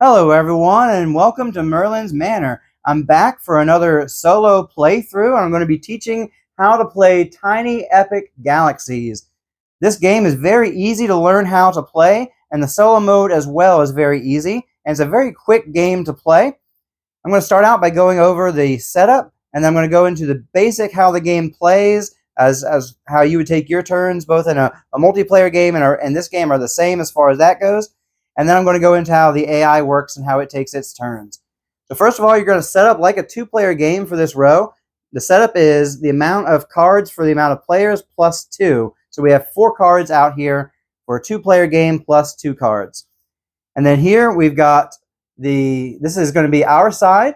Hello everyone and welcome to Merlin's Manor. I'm back for another solo playthrough and I'm going to be teaching how to play Tiny Epic Galaxies. This game is very easy to learn how to play, and the solo mode as well is very easy, and it's a very quick game to play. I'm going to start out by going over the setup, and then I'm going to go into the basic how the game plays, as how you would take your turns, both in a multiplayer game and this game are the same as far as that goes. And then I'm going to go into how the AI works and how it takes its turns. So first of all, you're going to set up like a two-player game for this row. The setup is the amount of cards for the amount of players plus 2. So we have 4 cards out here for a two-player game plus 2 cards. And then here we've got this is going to be our side.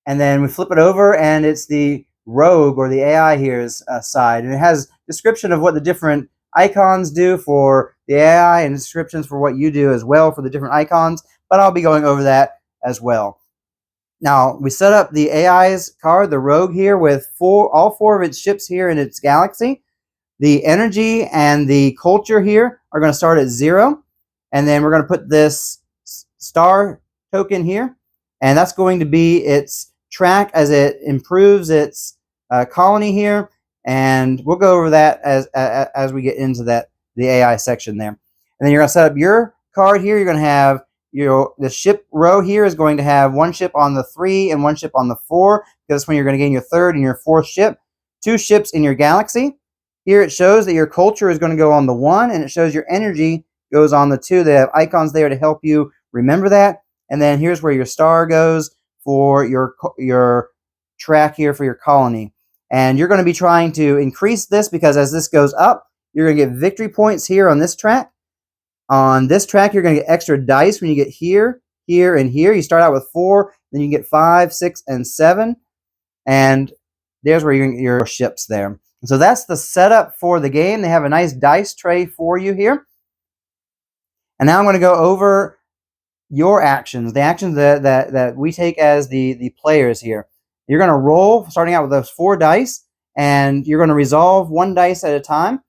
And then we flip it over and it's the rogue or the AI here's side. And it has description of what the different icons do for the AI and descriptions for what you do as well for the different icons, but I'll be going over that as well. Now, we set up the AI's card, the rogue here, with all 4 of its ships here in its galaxy. The energy and the culture here are going to start at 0, and then we're going to put this star token here, and that's going to be its track as it improves its colony here. And we'll go over that as we get into the AI section there. And then you're going to set up your card here. You're going to have the ship row here is going to have 1 ship on the 3 and 1 ship on the 4, because that's when you're going to gain your 3rd and your 4th ship. 2 ships in your galaxy. Here it shows that your culture is going to go on the 1, and it shows your energy goes on the 2. They have icons there to help you remember that. And then here's where your star goes for your track here for your colony. And you're going to be trying to increase this, because as this goes up, you're going to get victory points here on this track. On this track, you're going to get extra dice when you get here, here, and here. You start out with 4, then you get 5, 6, and 7. And there's where you're going to get your ships there. And so that's the setup for the game. They have a nice dice tray for you here. And now I'm going to go over your actions, the actions that we take as the players here. You're going to roll, starting out with those 4 dice, and you're going to resolve 1 dice at a time.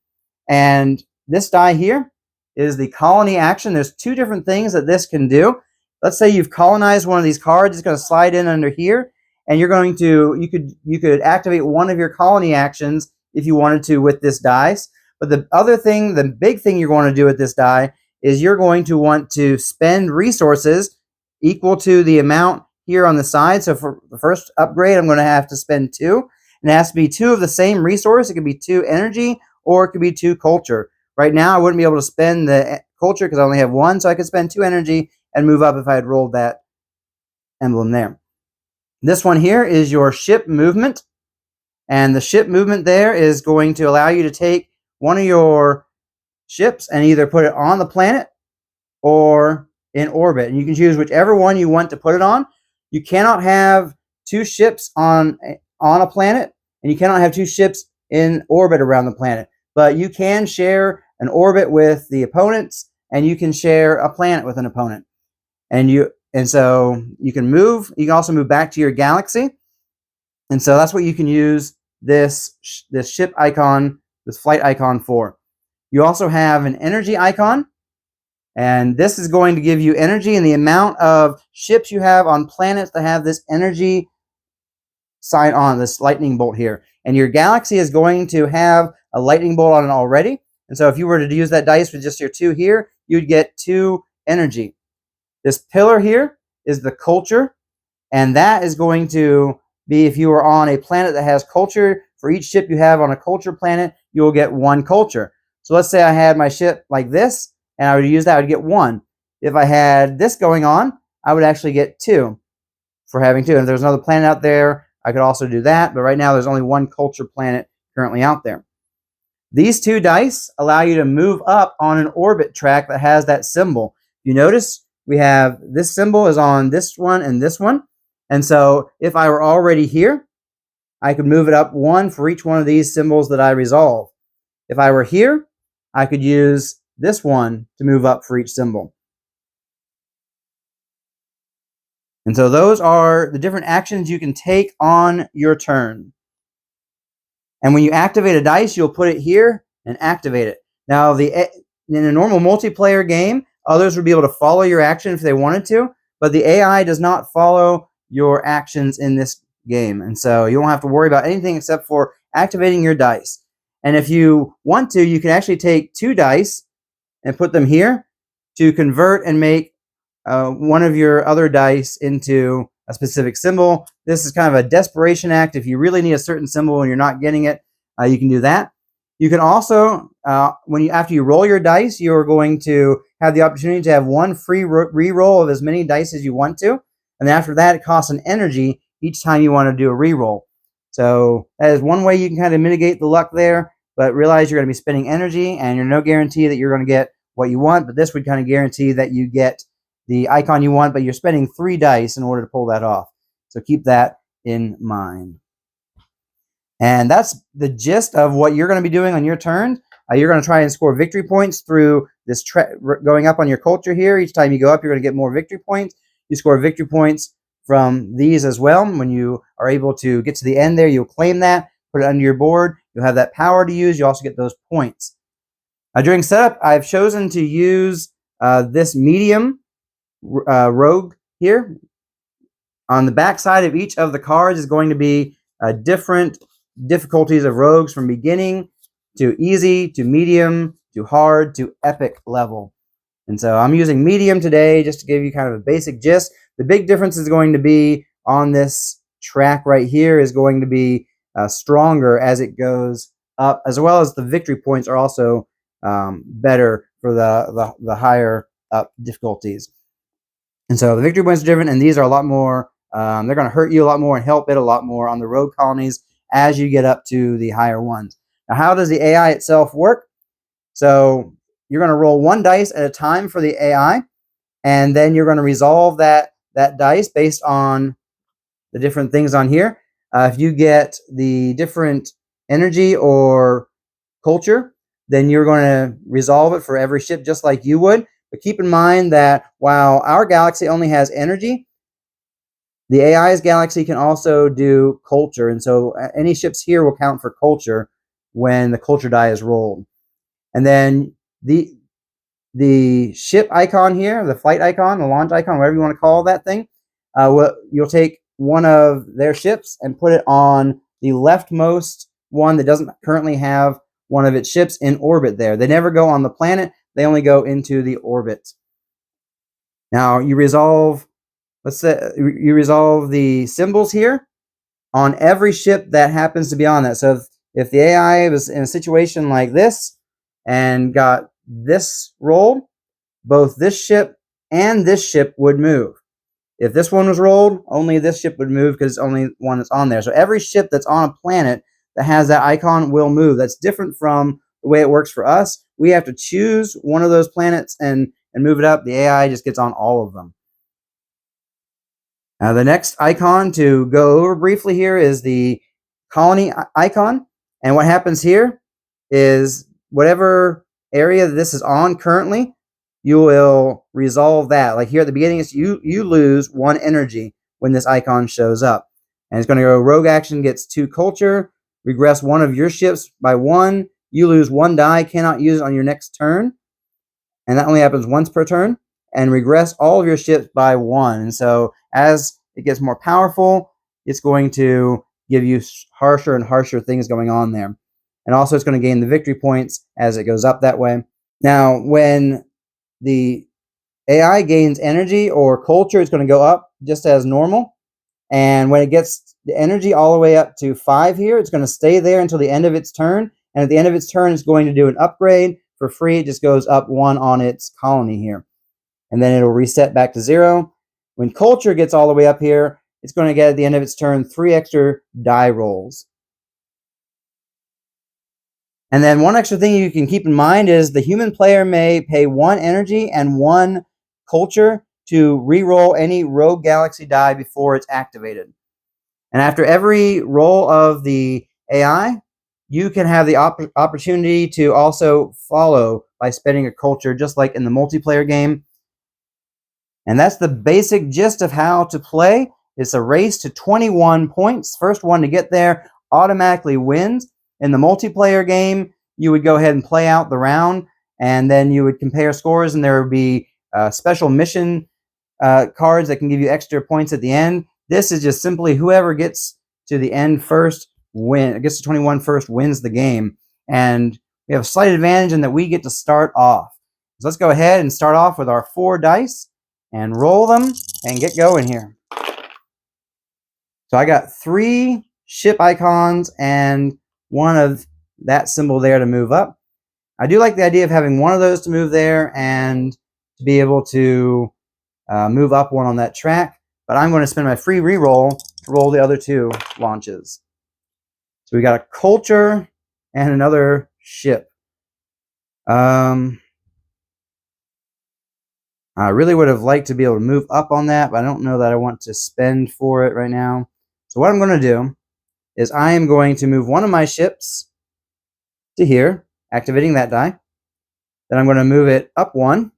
And this die here is the colony action. There's 2 different things that this can do. Let's say you've colonized one of these cards. It's going to slide in under here, and you're going to you could activate one of your colony actions if you wanted to with this dice. But the other thing, the big thing you're going to do with this die is you're going to want to spend resources equal to the amount here on the side. So for the first upgrade, I'm going to have to spend 2. And it has to be 2 of the same resource. It could be 2 energy, or it could be 2 culture. Right now, I wouldn't be able to spend the culture because I only have 1, so I could spend 2 energy and move up if I had rolled that emblem there. This one here is your ship movement. And the ship movement there is going to allow you to take one of your ships and either put it on the planet or in orbit. And you can choose whichever one you want to put it on. You cannot have 2 ships on a planet, and you cannot have 2 ships in orbit around the planet. But you can share an orbit with the opponents, and you can share a planet with an opponent. And so you can move. You can also move back to your galaxy. And so that's what you can use this ship icon, this flight icon for. You also have an energy icon, and this is going to give you energy and the amount of ships you have on planets that have this energy sign on, this lightning bolt here. And your galaxy is going to have a lightning bolt on it already. And so if you were to use that dice with just your 2 here, you'd get 2 energy. This pillar here is the culture, and that is going to be if you are on a planet that has culture. For each ship you have on a culture planet, you'll get 1 culture. So let's say I had my ship like this, and I would use that, I would get 1. If I had this going on, I would actually get 2 for having 2. And if there's another planet out there, I could also do that. But right now, there's only 1 culture planet currently out there. These 2 dice allow you to move up on an orbit track that has that symbol. You notice we have this symbol is on this one and this one. And so if I were already here, I could move it up 1 for each one of these symbols that I resolve. If I were here, I could use this one to move up for each symbol. And so those are the different actions you can take on your turn. And when you activate a dice, you'll put it here and activate it. Now, in a normal multiplayer game, others would be able to follow your action if they wanted to. but the AI does not follow your actions in this game. And so you don't have to worry about anything except for activating your dice. And if you want to, you can actually take 2 dice and put them here to convert and make one of your other dice into a specific symbol. This is kind of a desperation act. If you really need a certain symbol and you're not getting it, you can do that. You can also, after you roll your dice, you're going to have the opportunity to have one free re-roll of as many dice as you want to. And then after that, it costs an energy each time you want to do a re-roll. So that is one way you can kind of mitigate the luck there, but realize you're going to be spending energy and you're no guarantee that you're going to get what you want, but this would kind of guarantee that you get the icon you want, but you're spending 3 dice in order to pull that off. So keep that in mind. And that's the gist of what you're going to be doing on your turn. You're going to try and score victory points through this going up on your culture here. Each time you go up, you're going to get more victory points. You score victory points from these as well. When you are able to get to the end there, you'll claim that, put it under your board. You'll have that power to use. You also get those points. During setup, I've chosen to use this medium rogue here. On the back side of each of the cards is going to be different difficulties of rogues from beginning to easy to medium to hard to epic level. And so I'm using medium today just to give you kind of a basic gist. The big difference is going to be on this track right here is going to be stronger as it goes up, as well as the victory points are also better for the higher up difficulties. And so the victory points are different, and these are a lot more, they're going to hurt you a lot more and help it a lot more on the rogue colonies as you get up to the higher ones. Now, how does the AI itself work? So you're going to roll 1 dice at a time for the AI, and then you're going to resolve that dice based on the different things on here. If you get the different energy or culture, then you're going to resolve it for every ship just like you would. But keep in mind that while our galaxy only has energy, the AI's galaxy can also do culture. And so any ships here will count for culture when the culture die is rolled. And then the ship icon here, the flight icon, the launch icon, whatever you want to call that thing, you'll take one of their ships and put it on the leftmost one that doesn't currently have one of its ships in orbit there. They never go on the planet. They only go into the orbit. Now you resolve, let's say you resolve the symbols here on every ship that happens to be on that. So if the AI was in a situation like this and got this rolled, both this ship and this ship would move. If this one was rolled, only this ship would move because it's only one that's on there. So every ship that's on a planet that has that icon will move. That's different from the way it works for us. We have to choose one of those planets and move it up. The AI just gets on all of them. Now the next icon to go over briefly here is the colony icon. And what happens here is whatever area this is on currently, you will resolve that. Like here at the beginning, you lose 1 energy when this icon shows up. And it's going to go rogue action gets 2 culture, regress one of your ships by 1. You lose 1 die, cannot use it on your next turn. And that only happens once per turn. And regress all of your ships by 1. And so as it gets more powerful, it's going to give you harsher and harsher things going on there. And also it's going to gain the victory points as it goes up that way. Now, when the AI gains energy or culture, it's going to go up just as normal. And when it gets the energy all the way up to 5 here, it's going to stay there until the end of its turn. And at the end of its turn, it's going to do an upgrade for free. It just goes up 1 on its colony here. And then it'll reset back to 0. When culture gets all the way up here, it's going to get at the end of its turn 3 extra die rolls. And then one extra thing you can keep in mind is the human player may pay 1 energy and 1 culture to re-roll any rogue galaxy die before it's activated. And after every roll of the AI, you can have the opportunity to also follow by spending a culture, just like in the multiplayer game. And that's the basic gist of how to play. It's a race to 21 points. First one to get there automatically wins. In the multiplayer game, you would go ahead and play out the round, and then you would compare scores, and there would be special mission cards that can give you extra points at the end. This is just simply whoever gets to the end first gets to 21 first wins the game. And we have a slight advantage in that we get to start off. So let's go ahead and start off with our 4 dice and roll them and get going here. So I got 3 ship icons and 1 of that symbol there to move up. I do like the idea of having 1 of those to move there and to be able to move up 1 on that track, but I'm going to spend my free reroll to roll the other 2 launches. So we got a culture and another ship. I really would have liked to be able to move up on that, but I don't know that I want to spend for it right now. So what I'm going to do is I am going to move 1 of my ships to here, activating that die. Then I'm going to move it up 1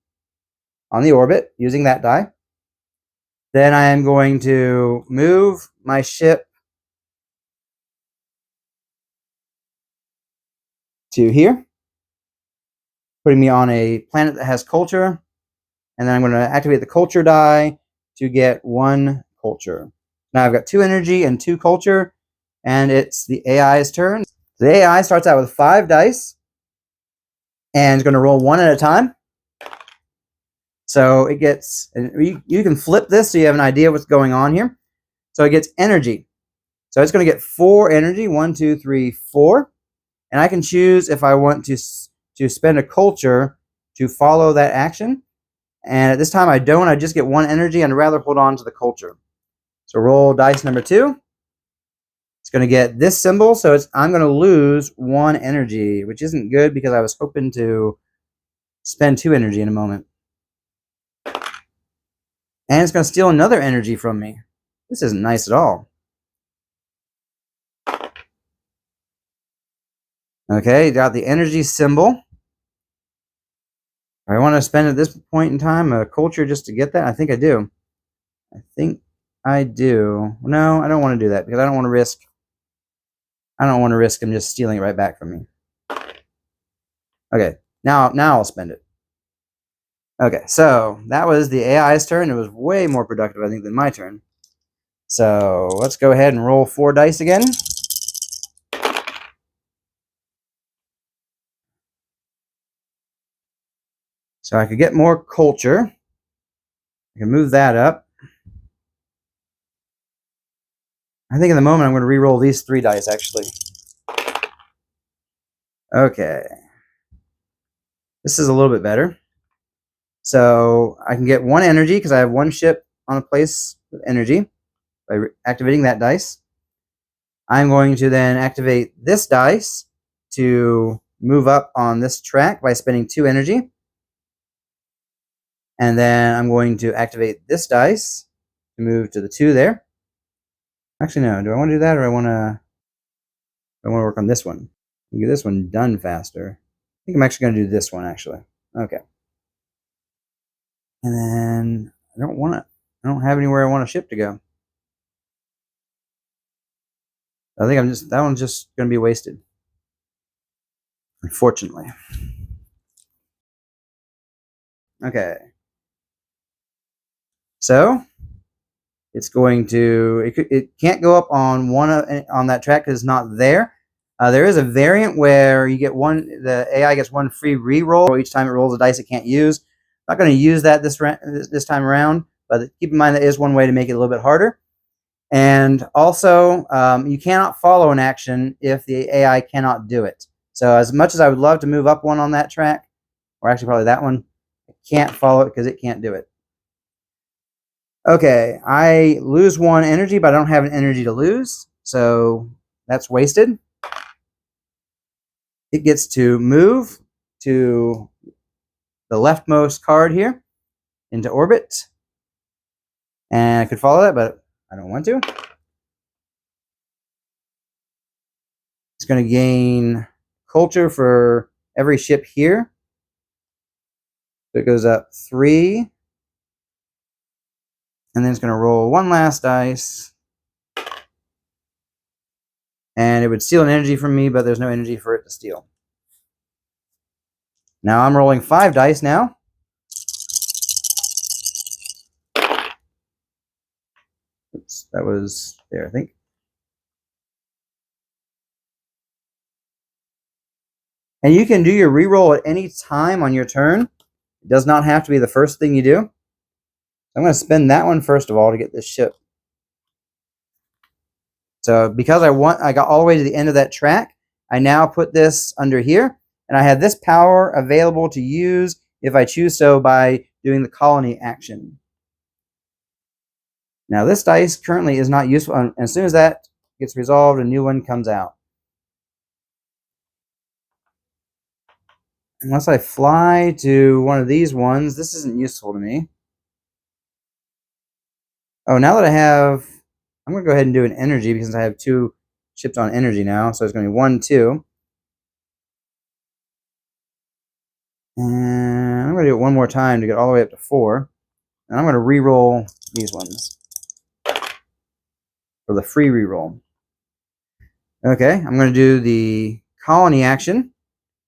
on the orbit using that die. Then I am going to move my ship to here, putting me on a planet that has culture. And then I'm going to activate the culture die to get 1 culture. Now I've got 2 energy and 2 culture, and it's the AI's turn. The AI starts out with 5 dice and is going to roll 1 at a time. So it gets, you can flip this so you have an idea what's going on here. So it gets energy. So it's going to get 4 energy, 1, 2, 3, 4. And I can choose if I want to spend a culture to follow that action. And at this time I don't, I just get 1 energy and I'd rather hold on to the culture. So roll dice number 2. It's going to get this symbol, so I'm going to lose 1 energy, which isn't good because I was hoping to spend 2 energy in a moment. And it's going to steal another energy from me. This isn't nice at all. Okay, got the energy symbol. I want to spend at this point in time a culture just to get that. I think I do. I think I do. No, I don't want to do that because I don't want to risk. I don't want to risk him just stealing it right back from me. Okay, now I'll spend it. Okay, so that was the AI's turn. It was way more productive, I think, than my turn. So let's go ahead and roll 4 dice again. So I could get more culture. I can move that up. I think in the moment I'm going to re-roll these 3 dice, actually. Okay. This is a little bit better. So I can get 1 energy because I have 1 ship on a place with energy by activating that dice. I'm going to then activate this dice to move up on this track by spending 2 energy. And then I'm going to activate this dice to move to the 2 there. Actually, no. Do I want to do that, or I want to work on this one? Get this one done faster. I think I'm actually going to do this one, actually. Okay. And then I don't have anywhere I want a ship to go. I think that one's just going to be wasted. Unfortunately. Okay. So it's going to, it can't go up on on that track because it's not there. There is a variant where you get the AI gets 1 free reroll each time it rolls a dice it can't use. I'm not going to use that this time around, but keep in mind that is one way to make it a little bit harder. And also, you cannot follow an action if the AI cannot do it. So as much as I would love to move up 1 on that track, or actually probably that one, I can't follow it because it can't do it. Okay, I lose 1 energy, but I don't have an energy to lose, so that's wasted. It gets to move to the leftmost card here into orbit. And I could follow that, but I don't want to. It's going to gain culture for every ship here. So it goes up 3. And then it's going to roll 1 last dice. And it would steal an energy from me, but there's no energy for it to steal. Now I'm rolling 5 dice now. Oops, that was there, I think. And you can do your reroll at any time on your turn. It does not have to be the first thing you do. I'm going to spend that one first of all to get this ship. So because I got all the way to the end of that track, I now put this under here, and I have this power available to use if I choose so by doing the colony action. Now this dice currently is not useful, and as soon as that gets resolved, a new one comes out. Unless I fly to one of these ones, this isn't useful to me. Oh, now that I'm going to go ahead and do an energy because I have 2 ships on energy now. So it's going to be 1, 2. And I'm going to do it one more time to get all the way up to 4. And I'm going to re-roll these ones for the free re-roll. Okay, I'm going to do the colony action.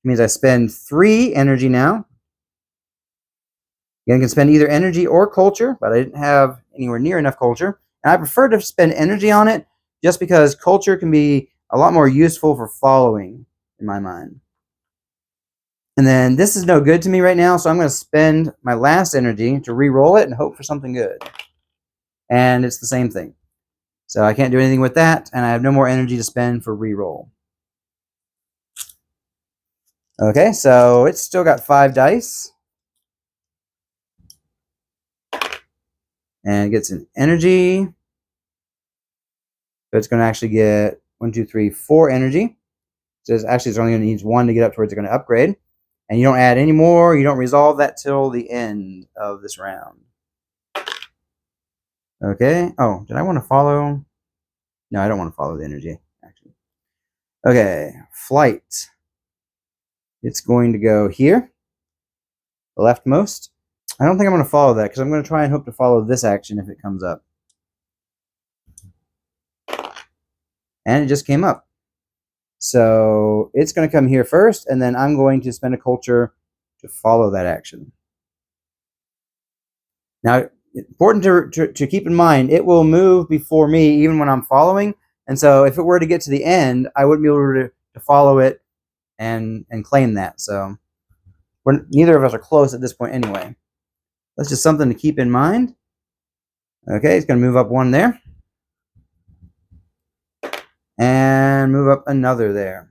It means I spend 3 energy now. Again, I can spend either energy or culture, but I didn't have anywhere near enough culture. And I prefer to spend energy on it just because culture can be a lot more useful for following, in my mind. And then this is no good to me right now, so I'm going to spend my last energy to re-roll it and hope for something good. And it's the same thing. So I can't do anything with that, and I have no more energy to spend for re-roll. Okay, so it's still got 5 dice. And it gets an energy. So it's going to actually get 1, 2, 3, 4 energy. So it's only going to need 1 to get up to where it's going to upgrade. And you don't add any more. You don't resolve that till the end of this round. Okay. Oh, did I want to follow? No, I don't want to follow the energy, actually. Okay, flight. It's going to go here, the leftmost. I don't think I'm going to follow that because I'm going to try and hope to follow this action if it comes up. And it just came up. So it's going to come here first, and then I'm going to spend a culture to follow that action. Now, important to keep in mind, it will move before me even when I'm following. And so if it were to get to the end, I wouldn't be able to follow it and claim that. So neither of us are close at this point anyway. That's just something to keep in mind. Okay, it's going to move up 1 there. And move up another there.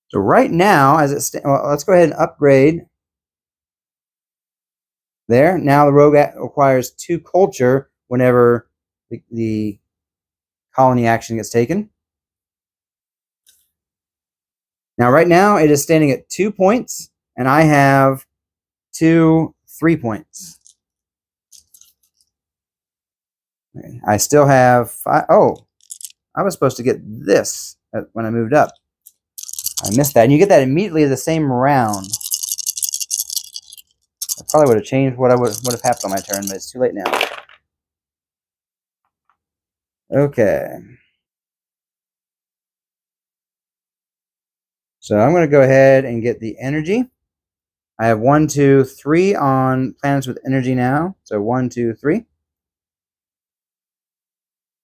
So right now, as it stands, well, let's go ahead and upgrade there. Now the rogue requires 2 culture whenever the colony action gets taken. Now right now it is standing at 2 points, and I have 2 3 points. Okay, I still have 5. Oh, I was supposed to get this when I moved up. I missed that. And you get that immediately the same round. I probably would have changed what would have happened on my turn, but it's too late now. Okay. So I'm going to go ahead and get the energy. I have 1, 2, 3 on planets with energy now. So 1, 2, 3.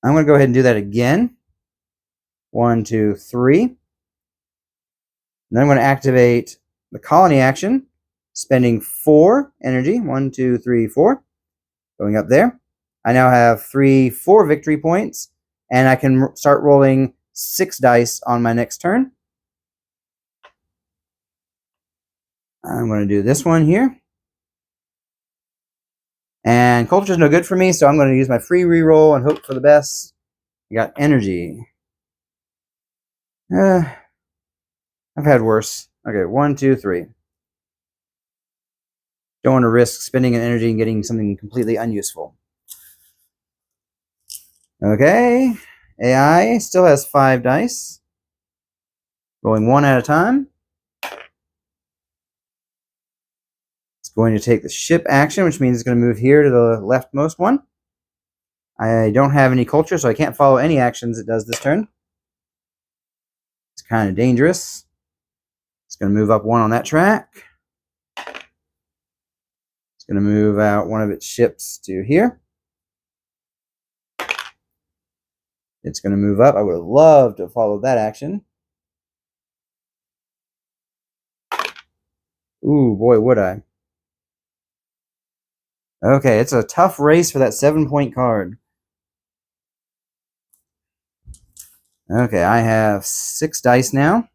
I'm going to go ahead and do that again. 1, 2, 3. And then I'm going to activate the colony action, spending 4 energy. 1, 2, 3, 4. Going up there. I now have 3, 4 victory points, and I can start rolling 6 dice on my next turn. I'm going to do this one here. And culture is no good for me, so I'm going to use my free reroll and hope for the best. I got energy. I've had worse. Okay, 1, 2, 3. Don't want to risk spending an energy and getting something completely unuseful. Okay, AI still has 5 dice. Rolling 1 at a time. It's going to take the ship action, which means it's going to move here to the leftmost one. I don't have any culture, so I can't follow any actions it does this turn. It's kind of dangerous. It's going to move up 1 on that track. It's going to move out one of its ships to here. It's going to move up. I would have loved to follow that action. Ooh, boy, would I. Okay, it's a tough race for that 7-point card. Okay, I have 6 dice now.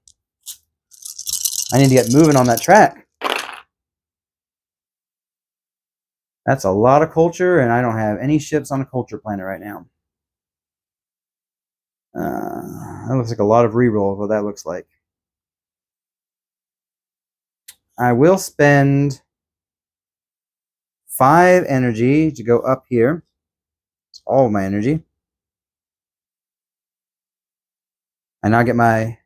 I need to get moving on that track. That's a lot of culture, and I don't have any ships on a culture planet right now. That looks like a lot of reroll, what that looks like. I will spend 5 energy to go up here. It's all of my energy. And now get my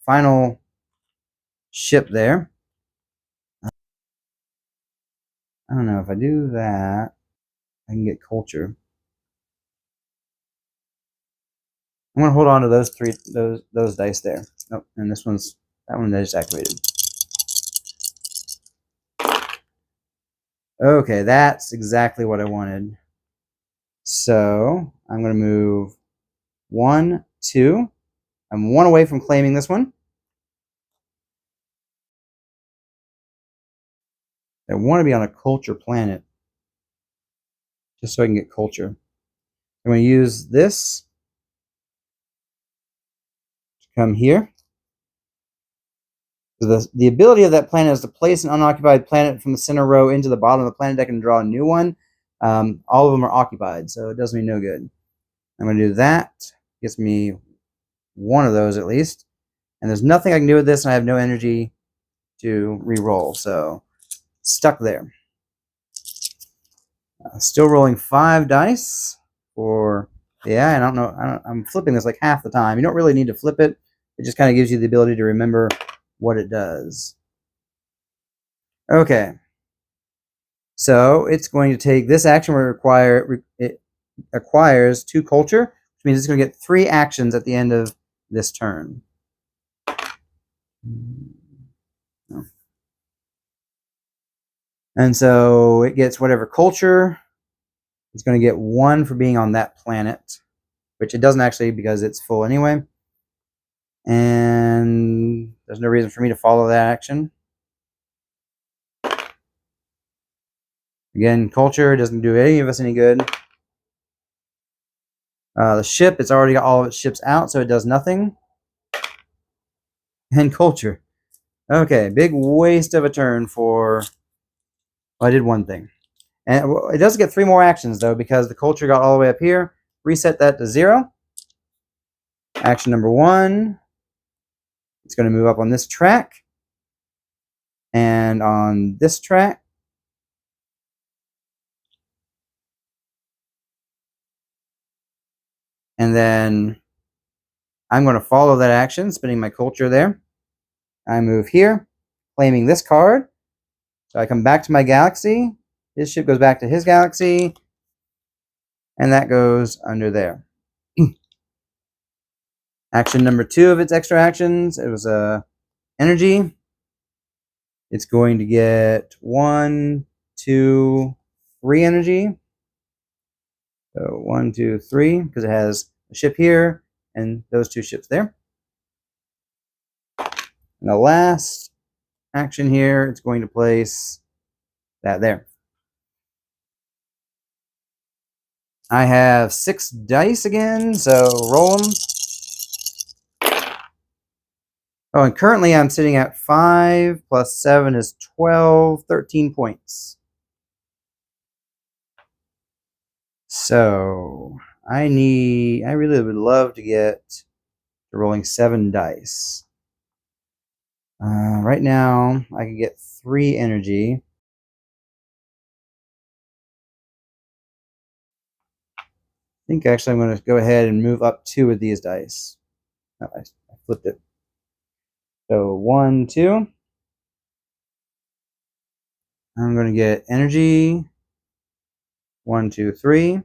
final ship there. I don't know if I do that, I can get culture. I'm gonna hold on to those dice there. Oh, and that one I just activated. Okay, that's exactly what I wanted. So I'm gonna move 1, 2. I'm 1 away from claiming this one. I want to be on a culture planet, just so I can get culture. I'm going to use this to come here. So the ability of that planet is to place an unoccupied planet from the center row into the bottom of the planet deck and draw a new one. All of them are occupied, so it does me no good. I'm going to do that. Gets me 1 of those at least. And there's nothing I can do with this, and I have no energy to re-roll, so stuck there. Still rolling 5 dice for, yeah, I don't know, I'm flipping this like half the time. You don't really need to flip it. It just kind of gives you the ability to remember what it does. Okay. So it's going to take this action where it acquires 2 culture, which means it's going to get 3 actions at the end of this turn. And so it gets whatever culture. It's going to get 1 for being on that planet, which it doesn't actually because it's full anyway. And there's no reason for me to follow that action. Again, culture doesn't do any of us any good. The ship, it's already got all of its ships out, so it does nothing. And culture. Okay, big waste of a turn for... Well, I did 1 thing. And it does get 3 more actions, though, because the culture got all the way up here. Reset that to 0. Action number 1. It's going to move up on this track. And on this track. And then I'm going to follow that action, spinning my culture there. I move here, claiming this card. So I come back to my galaxy. His ship goes back to his galaxy. And that goes under there. Action number 2 of its extra actions. It was energy. It's going to get 1, 2, 3 energy. So 1, 2, 3, because it has a ship here and those 2 ships there. And the last action here, it's going to place that there. I have 6 dice again, so roll them. Oh, and currently I'm sitting at 5 plus 7 is 12, 13 points. So I really would love to get to rolling 7 dice. Right now I can get 3 energy. I think actually I'm going to go ahead and move up 2 of these dice. Oh, I flipped it. So 1, 2. I'm going to get energy. 1, 2, 3.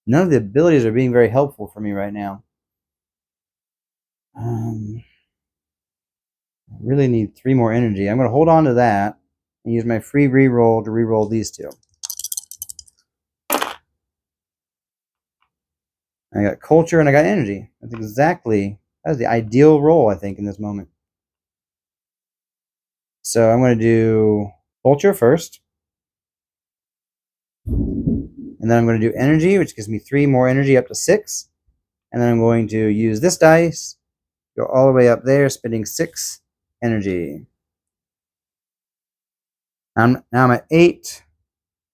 None of the abilities are being very helpful for me right now. I really need 3 more energy. I'm going to hold on to that and use my free reroll to reroll these two. I got culture and I got energy. That's the ideal roll, I think, in this moment. So I'm going to do culture first. And then I'm going to do energy, which gives me 3 more energy up to 6. And then I'm going to use this dice, go all the way up there, spending 6 energy. Now I'm at 8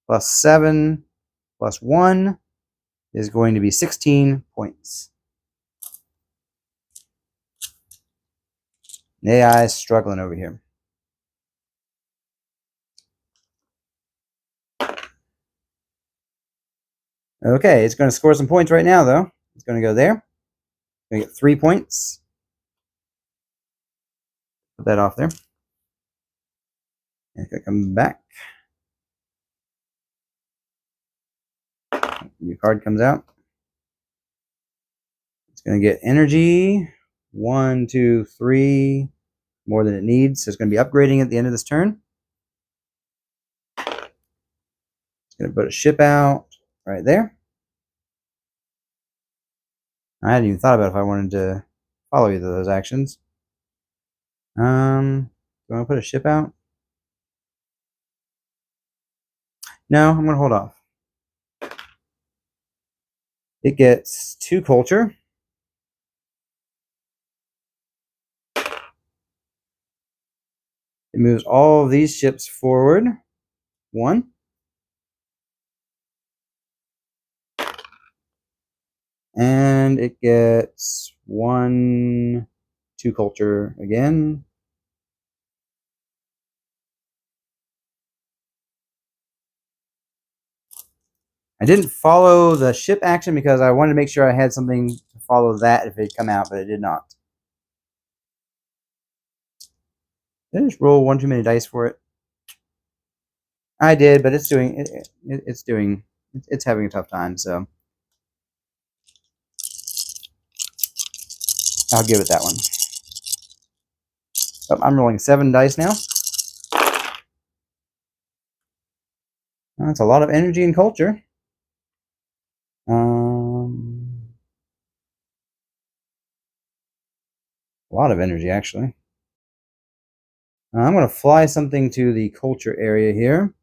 plus 7 plus 1 is going to be 16 points. The AI is struggling over here. Okay, it's going to score some points right now, though. It's going to go there. It's going to get 3 points. Put that off there. And it's going to come back. New card comes out. It's going to get energy. 1, 2, 3. More than it needs. So it's going to be upgrading at the end of this turn. It's going to put a ship out right there. I hadn't even thought about if I wanted to follow either of those actions. Do I want to put a ship out? No, I'm going to hold off. It gets 2 culture. It moves all of these ships forward. 1. And it gets 1, 2 culture again. I didn't follow the ship action because I wanted to make sure I had something to follow that if it had come out, but it did not. Did I just roll 1 too many dice for it? I did, but it's having a tough time, so I'll give it that one. So I'm rolling 7 dice now. That's a lot of energy and culture. A lot of energy, actually. I'm going to fly something to the culture area here.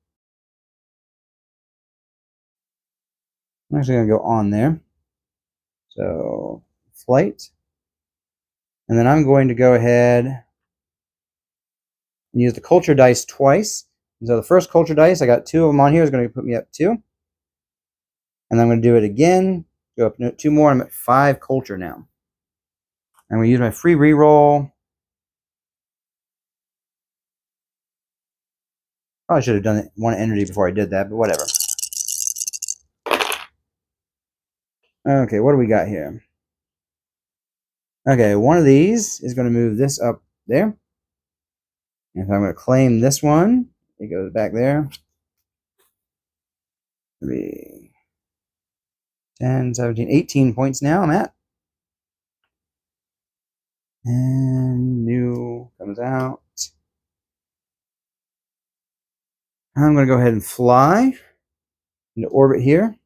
I'm actually going to go on there. So, flight. And then I'm going to go ahead and use the culture dice twice. And so the first culture dice, I got 2 of them on here, is going to put me up 2. And I'm going to do it again. Go up 2 more. I'm at 5 culture now. I'm going to use my free reroll. Probably should have done 1 energy before I did that, but whatever. Okay, what do we got here? Okay, one of these is going to move this up there. And so I'm going to claim this one. It goes back there. 3, 10, 17, 18 points now I'm at. And new comes out. I'm going to go ahead and fly into orbit here.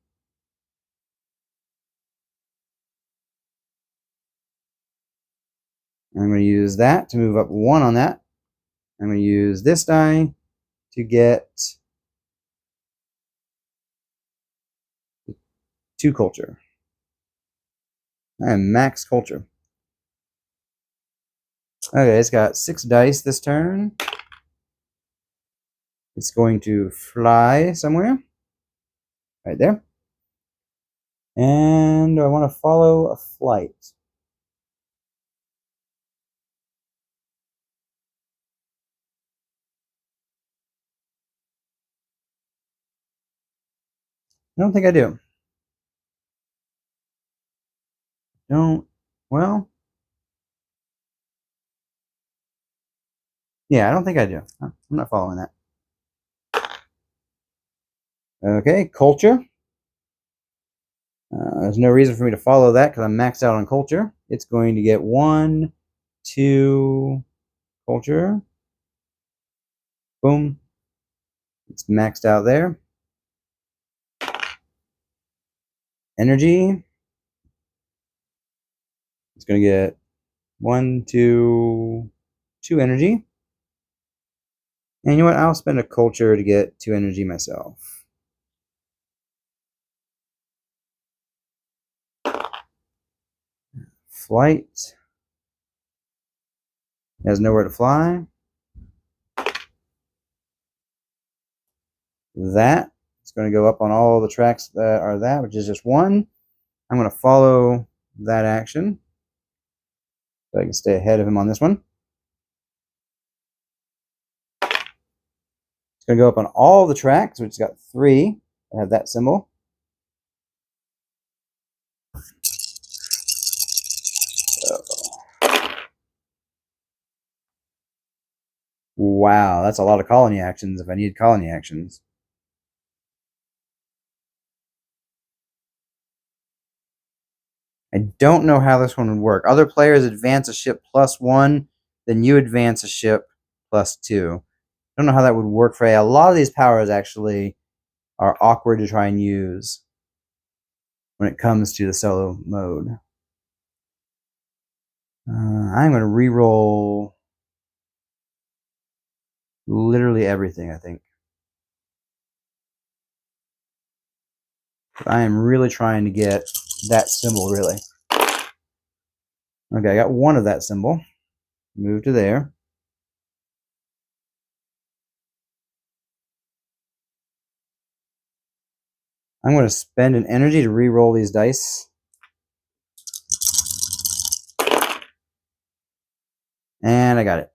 I'm going to use that to move up 1 on that. I'm going to use this die to get 2 culture. I am max culture. Okay, it's got 6 dice this turn. It's going to fly somewhere. Right there. And I want to follow a flight. I don't think I do. Well, yeah, I don't think I do. I'm not following that. Okay, culture. There's no reason for me to follow that because I'm maxed out on culture. It's going to get 1, 2 culture. Boom. It's maxed out there. Energy. It's going to get 2 energy. And you know what? I'll spend a culture to get 2 energy myself. Flight. It has nowhere to fly. That. It's going to go up on all the tracks that are that, which is just 1. I'm going to follow that action so I can stay ahead of him on this one. It's going to go up on all the tracks, which has got 3 that have that symbol. Wow, that's a lot of colony actions if I need colony actions. I don't know how this one would work. Other players advance a ship +1, then you advance a ship +2. I don't know how that would work for a lot of these powers actually are awkward to try and use when it comes to the solo mode. I'm going to re-roll literally everything, I think. But I am really trying to get that symbol, really. Okay, I got 1 of that symbol. Move to there. I'm going to spend an energy to re-roll these dice. And I got it.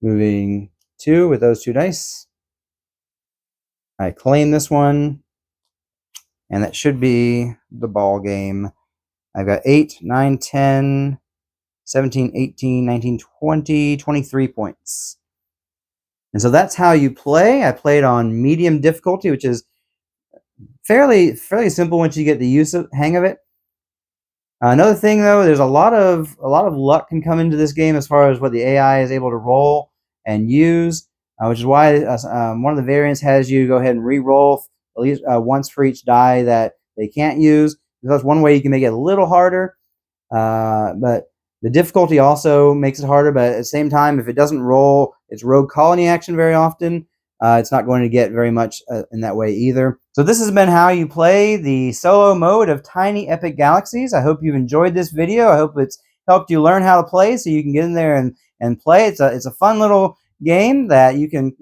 Moving 2 with those 2 dice. I claim this one. And that should be the ball game. I've got 8, 9, 10, 17, 18, 19, 20, 23 points. And so that's how you play. I played on medium difficulty, which is fairly simple once you get the hang of it. Another thing, though, there's a lot of luck can come into this game as far as what the AI is able to roll and use, which is why one of the variants has you go ahead and re-roll at least once for each die that they can't use. That's one way you can make it a little harder, but the difficulty also makes it harder. But at the same time, if it doesn't roll its rogue colony action very often, it's not going to get very much in that way either. So this has been how you play the solo mode of Tiny Epic Galaxies. I hope you've enjoyed this video. I hope it's helped you learn how to play so you can get in there and play. It's a fun little game that you can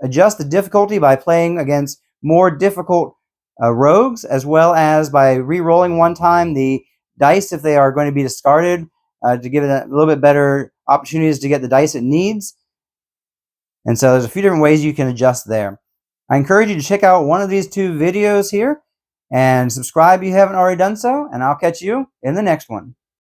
adjust the difficulty by playing against more difficult rogues, as well as by re-rolling one time the dice if they are going to be discarded to give it a little bit better opportunities to get the dice it needs. And so there's a few different ways you can adjust there. I encourage you to check out one of these 2 videos here and subscribe if you haven't already done so, and I'll catch you in the next one.